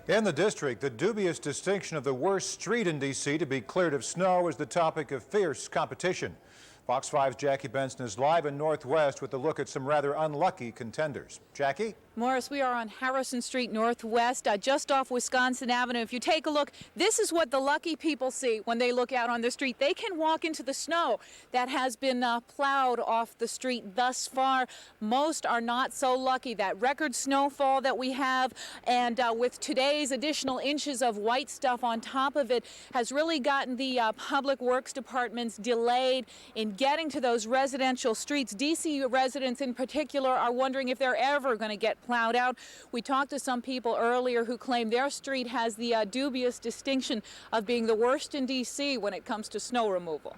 In the district, the dubious distinction of the worst street in D.C. to be cleared of snow is the topic of fierce competition. Fox 5's Jackie Benson is live in Northwest with a look at some rather unlucky contenders. Jackie? Morris, we are on Harrison Street Northwest, just off Wisconsin Avenue. If you take a look, this is what the lucky people see when they look out on the street. They can walk into the snow that has been plowed off the street thus far. Most are not so lucky. That record snowfall that we have, and with today's additional inches of white stuff on top of it, has really gotten the public works departments delayed in getting to those residential streets. D.C. residents in particular are wondering if they're ever going to get plowed out. We talked to some people earlier who claim their street has the dubious distinction of being the worst in D.C. when it comes to snow removal.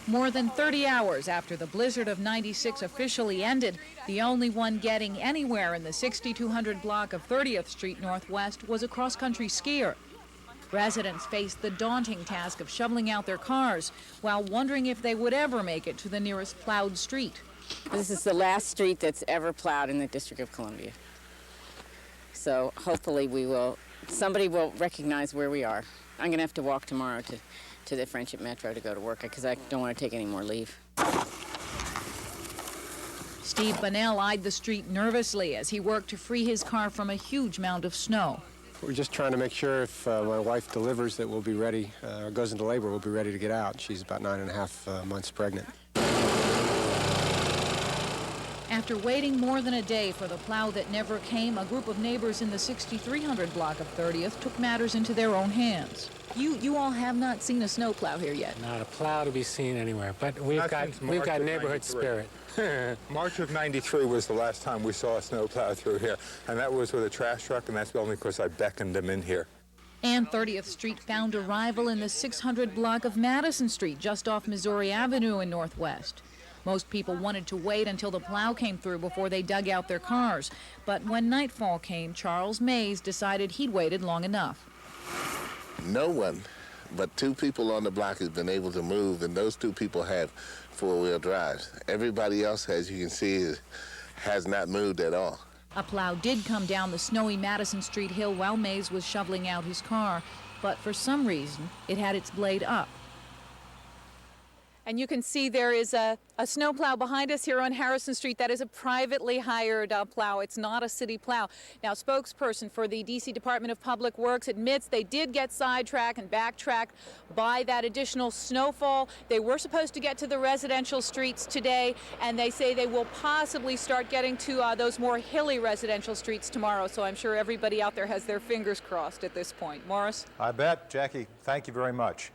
More than 30 hours after the blizzard of '96 officially ended, the only one getting anywhere in the 6200 block of 30th Street Northwest was a cross-country skier. Residents faced the daunting task of shoveling out their cars while wondering if they would ever make it to the nearest plowed street. This is the last street that's ever plowed in the District of Columbia. So hopefully somebody will recognize where we are. I'm going to have to walk tomorrow to the Friendship Metro to go to work because I don't want to take any more leave. Steve Bunnell eyed the street nervously as he worked to free his car from a huge mound of snow. We're just trying to make sure if my wife delivers that we'll be ready, or goes into labor, we'll be ready to get out. She's about 9.5 months pregnant. After waiting more than a day for the plow that never came, a group of neighbors in the 6300 block of 30th took matters into their own hands. You all have not seen a snow plow here yet? Not a plow to be seen anywhere, but we've got neighborhood spirit. March of '93 was the last time we saw a snow plow through here, and that was with a trash truck, and that's only because I beckoned them in here. And 30th Street found a rival in the 600 block of Madison Street, just off Missouri Avenue in Northwest. Most people wanted to wait until the plow came through before they dug out their cars. But when nightfall came, Charles Mays decided he'd waited long enough. No one but two people on the block has been able to move, and those two people have four-wheel drives. Everybody else, as you can see, has not moved at all. A plow did come down the snowy Madison Street hill while Mays was shoveling out his car, but for some reason, it had its blade up. And you can see there is a snow plow behind us here on Harrison Street. That is a privately hired plow. It's not a city plow. Now, spokesperson for the D.C. Department of Public Works admits they did get sidetracked and backtracked by that additional snowfall. They were supposed to get to the residential streets today, and they say they will possibly start getting to those more hilly residential streets tomorrow. So I'm sure everybody out there has their fingers crossed at this point. Morris? I bet. Jackie, thank you very much.